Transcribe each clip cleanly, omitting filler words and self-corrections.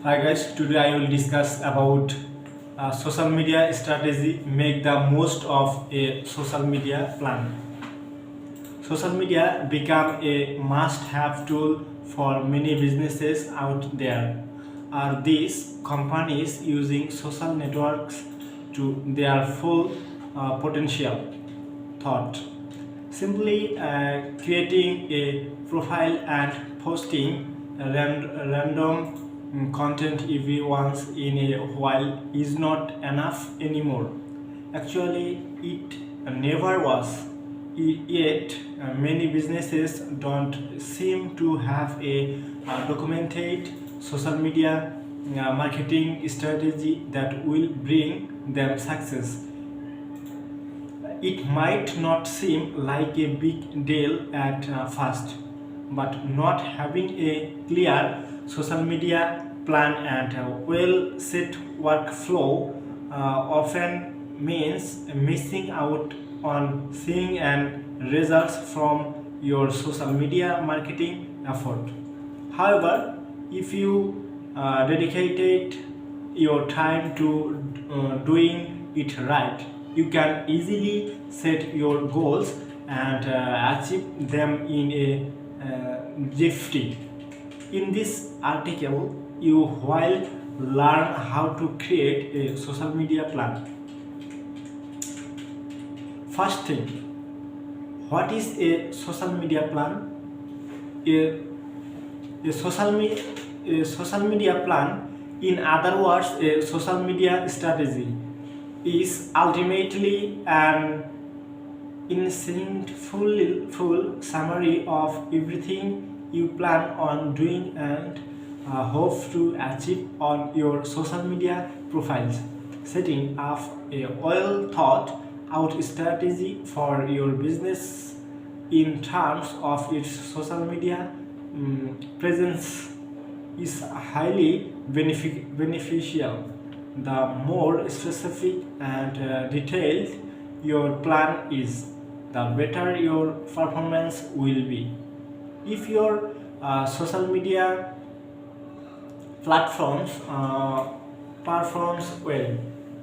Hi guys, today I will discuss about social media strategy. Make the most of a social media plan. Social media become a must-have tool for many businesses out there. Are these companies using social networks to their full potential? Thought. Simply creating a profile and posting random content every once in a while is not enough anymore. Actually, it never was. Yet, many businesses don't seem to have a documented social media marketing strategy that will bring them success. It might not seem like a big deal at first, but not having a clear social media plan and a well set workflow often means missing out on seeing and results from your social media marketing effort. However, if you dedicated your time to doing it right, you can easily set your goals and achieve them in a jiffy. In this article, you will learn how to create a social media plan. First thing, what is a social media plan? A, a social media plan, in other words, a social media strategy, is ultimately an full summary of everything you plan on doing and hope to achieve on your social media profiles. Setting up a well thought out strategy for your business in terms of its social media presence is highly beneficial. The more specific and detailed your plan is, the better your performance will be. If your social media platforms performs well,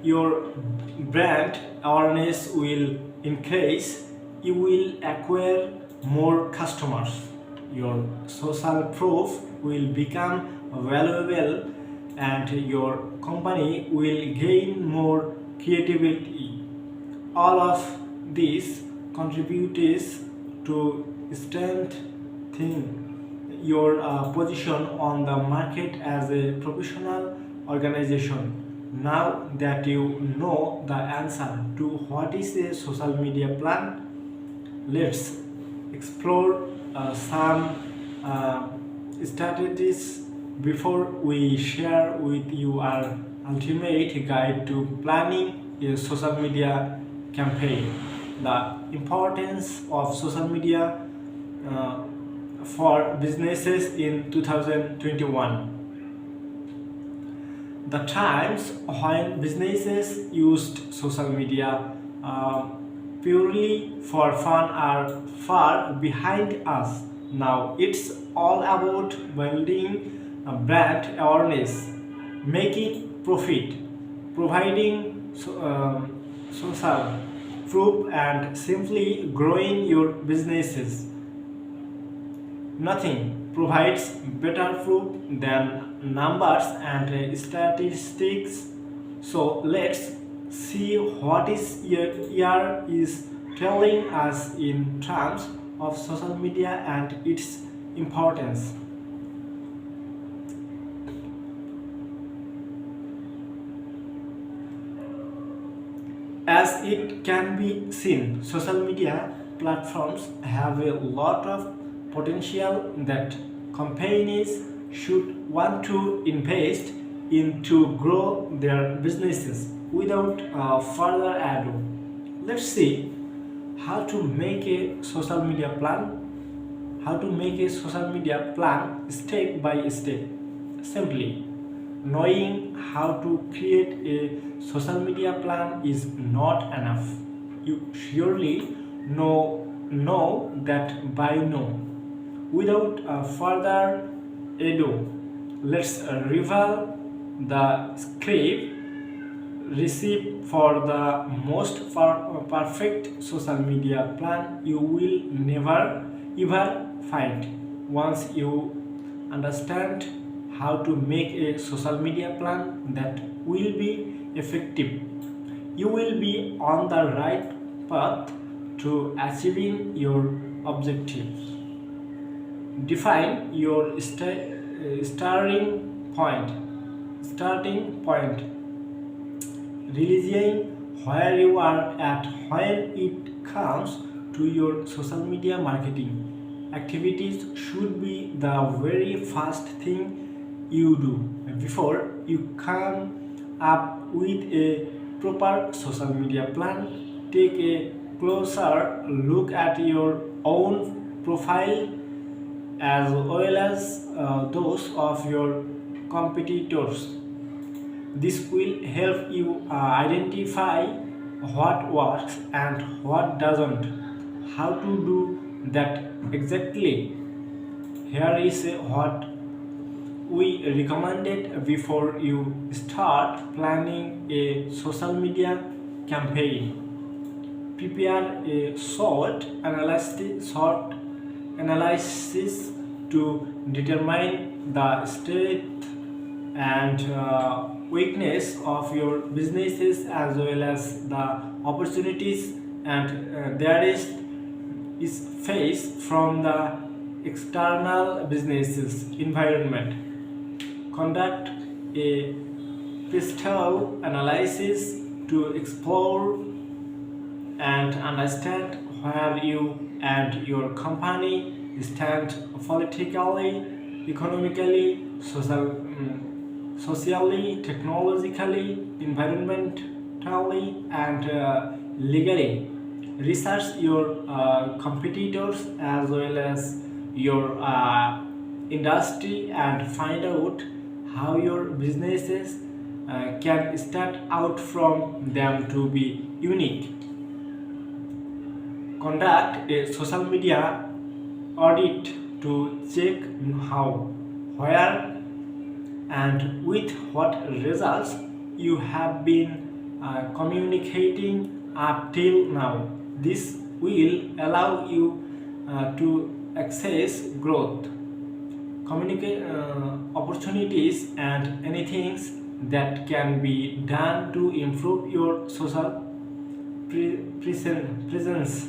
your brand awareness will increase, you will acquire more customers, your social proof will become valuable, and your company will gain more creativity. All of this contributes to strengthen your position on the market as a professional organization. Now that you know the answer to what is a social media plan, let's explore some uh, strategies before we share with you our ultimate guide to planning a social media campaign. The importance of social media uh, for businesses in 2021. The times when businesses used social media uh, purely for fun are far behind us. Now it's all about building a brand awareness, making profit, providing social proof, and simply growing your businesses. Nothing provides better proof than numbers and statistics. So let's see what is year is telling us in terms of social media and its importance. As it can be seen, social media platforms have a lot of potential that companies should want to invest in to grow their businesses. Without further ado, let's see how to make a social media plan. How to make a social media plan step by step. Simply, knowing how to create a social media plan is not enough. You surely know that by now. Without further ado, Let's review the script recipe for the most perfect social media plan you will never ever find. Once you understand how to make a social media plan that will be effective, you will be on the right path to achieving your objectives. Define your starting point, realizing where you are at when it comes to your social media marketing activities should be the very first thing you do before you come up with a proper social media plan. Take a closer look at your own profile as well as those of your competitors. This will help you identify what works and what doesn't. How to do that exactly? Here is what we recommended before you start planning a social media campaign. Prepare a short analysis to determine the strength and weakness of your businesses as well as the opportunities and there is faced from the external businesses environment. Conduct a pistol analysis to explore and understand where you and your company stand politically, economically, socially, technologically, environmentally, and legally. Research your competitors as well as your industry and find out how your businesses can stand out from them to be unique. Conduct a social media audit to check how, where, and with what results you have been communicating up till now. This will allow you to access growth, communicate opportunities, and anything that can be done to improve your social presence.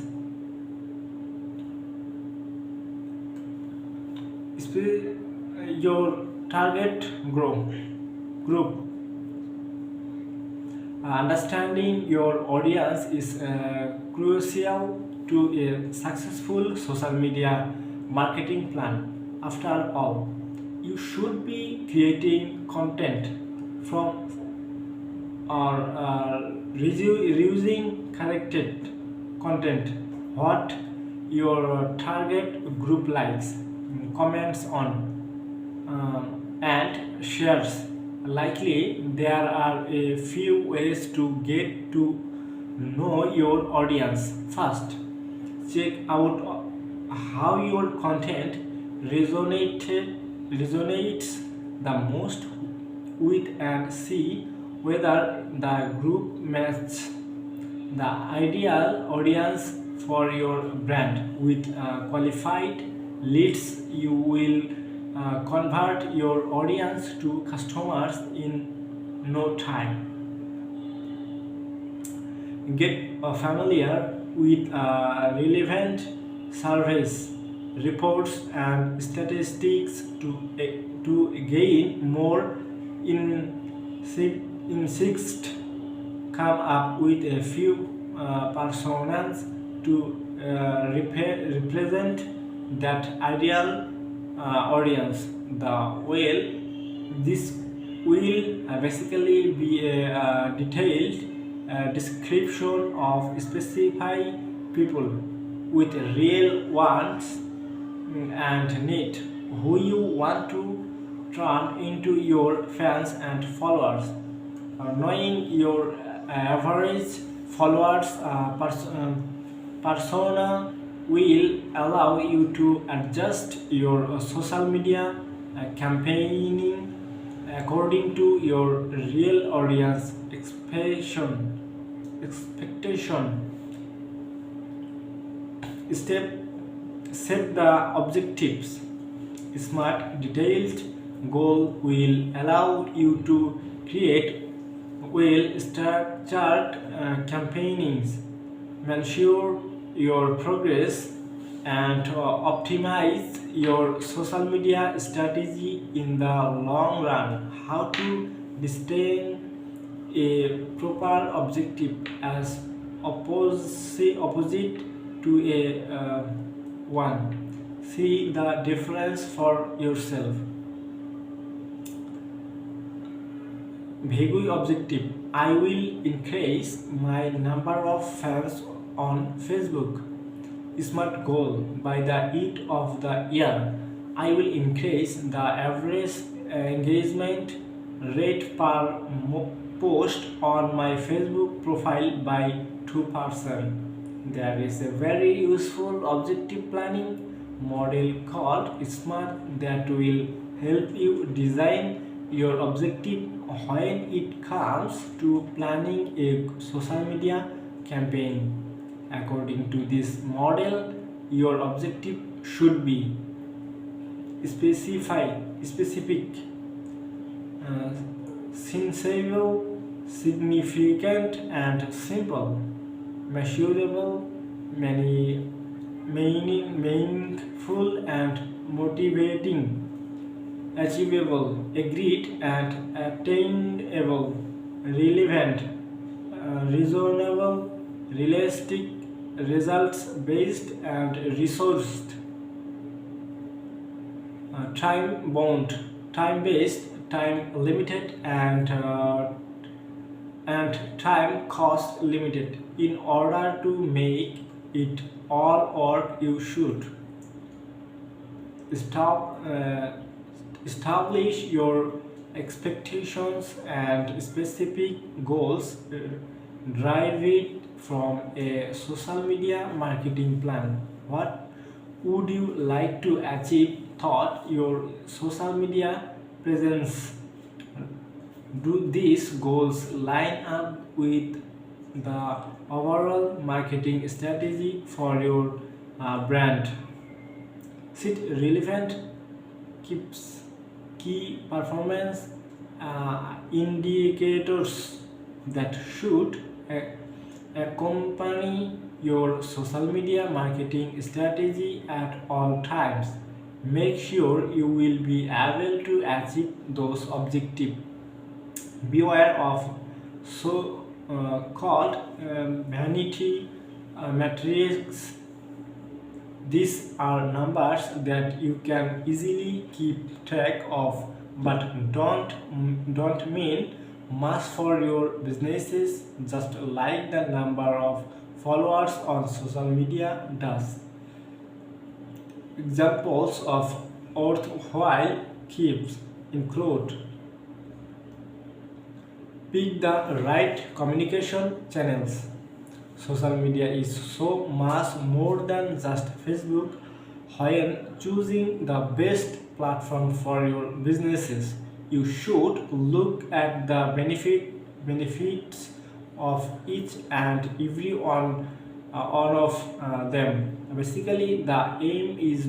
Your target group. Understanding your audience is crucial to a successful social media marketing plan. After all, you should be creating content from or reusing corrected content what your target group likes, comments on, and shares. Likely, there are a few ways to get to know your audience. First, check out how your content resonates the most with and see whether the group matches the ideal audience for your brand. With qualified leads, you will convert your audience to customers in no time. Get familiar with relevant surveys, reports, and statistics to gain more insights. Come up with a few personas to represent that ideal audience. This will basically be a detailed description of specific people with real wants and need who you want to turn into your fans and followers. Knowing your average followers persona will allow you to adjust your social media campaigning according to your real audience expectation. Step Set the objectives. Smart, detailed goal will allow you to create well-structured campaigns, measure your progress, and optimize your social media strategy in the long run. How to distinguish a proper objective as opposite to a one. See the difference for yourself. Vague objective: I will increase my number of fans on Facebook. Smart goal: by the end of the year, I will increase the average engagement rate per post on my Facebook profile by 2%. There is a very useful objective planning model called SMART that will help you design your objective when it comes to planning a social media campaign. According to this model, your objective should be specific, uh, sensible, significant, and simple. Measurable, meaningful, and motivating. Achievable, agreed, and attainable. Relevant, reasonable, realistic, results based, and resourced. Time bound, time based, time limited, and time cost limited. In order to make it all work, you should stop, establish your expectations and specific goals. Drive it from a social media marketing plan. What would you like to achieve? Thought your social media presence. Do these goals line up with the overall marketing strategy for your brand? Is it relevant? Keeps key performance indicators that should accompany your social media marketing strategy at all times. Make sure you will be able to achieve those objectives. Beware of so called vanity metrics. These are numbers that you can easily keep track of, but don't mean much for your businesses, just like the number of followers on social media does. Examples of worthwhile keeps include: pick the right communication channels. Social media is so much more than just Facebook. When choosing the best platform for your businesses, you should look at the benefits of each and every one of them. Basically, the aim is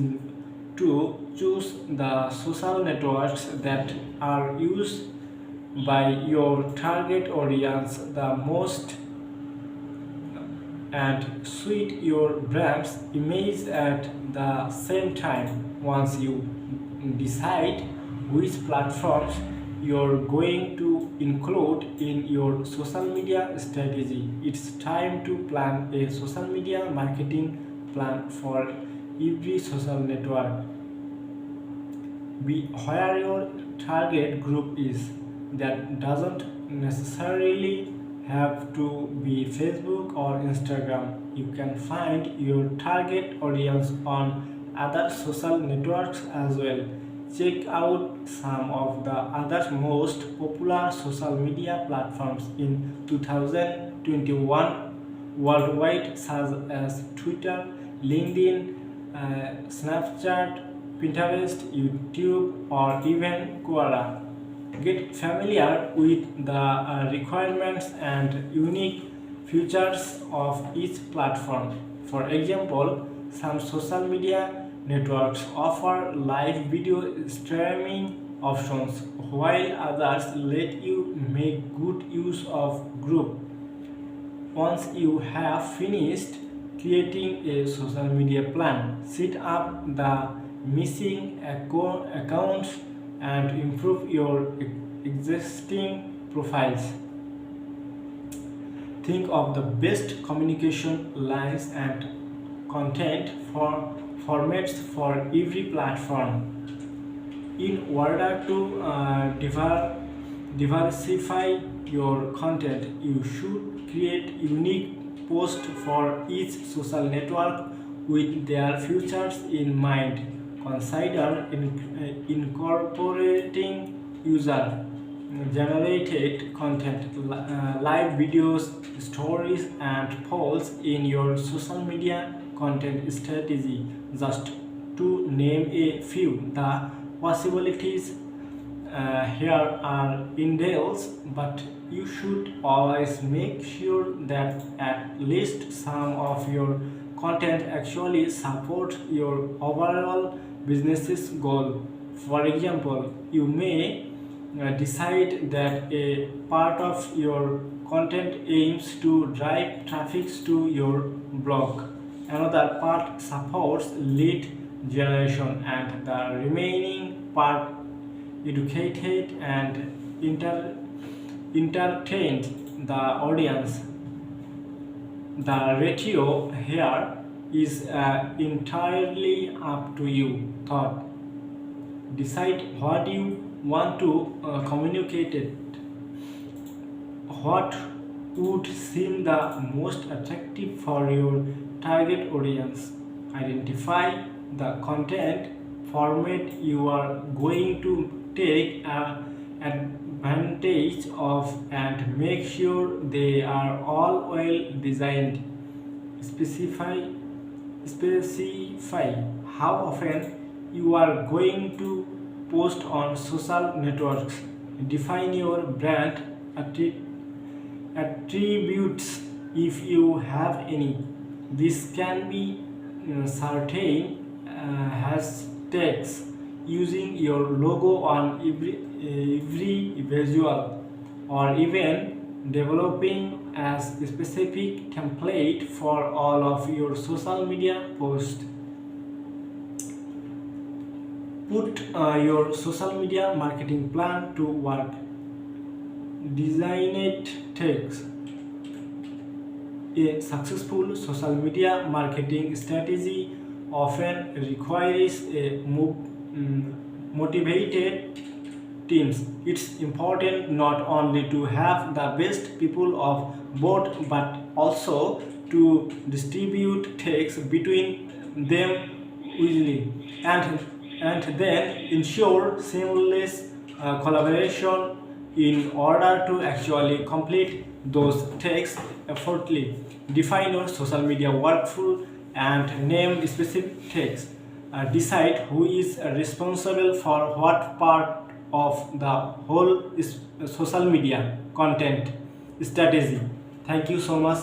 to choose the social networks that are used by your target audience the most and suit your brand's image at the same time. Once you decide which platforms you're going to include in your social media strategy, it's time to plan a social media marketing plan for every social network. Be where your target group is. That doesn't necessarily have to be Facebook or Instagram. You can find your target audience on other social networks as well. Check out some of the other most popular social media platforms in 2021 worldwide, such as Twitter, LinkedIn, Snapchat, Pinterest, YouTube, or even Quora. Get familiar with the requirements and unique features of each platform. For example, some social media networks offer live video streaming options, while others let you make good use of group. Once you have finished creating a social media plan, set up the missing accounts and improve your existing profiles. Think of the best communication lines and content for formats for every platform. In order to diversify your content, you should create unique posts for each social network with their features in mind. Consider incorporating user generated content, live videos, stories, and polls in your social media content strategy. Just to name a few, the possibilities here are endless, but you should always make sure that at least some of your content actually supports your overall business's goal. For example, you may decide that a part of your content aims to drive traffic to your blog, another part supports lead generation, and the remaining part educated and entertained the audience. The ratio here is entirely up to you. Thought. Decide what you want to communicate it. What would seem the most attractive for your target audience. Identify the content format you are going to take advantage of and make sure they are all well designed. Specify specify how often you are going to post on social networks. Define your brand attributes if you have any. This can be certain hashtags, using your logo on every visual, or even developing a specific template for all of your social media posts. Put your social media marketing plan to work. Design it takes. A successful social media marketing strategy often requires a motivated teams. It's important not only to have the best people of both, but also to distribute tasks between them easily, and then ensure seamless collaboration in order to actually complete those tasks effortlessly. Define your social media workflow and name specific tasks. Decide who is responsible for what part of the whole social media content strategy. Thank you so much.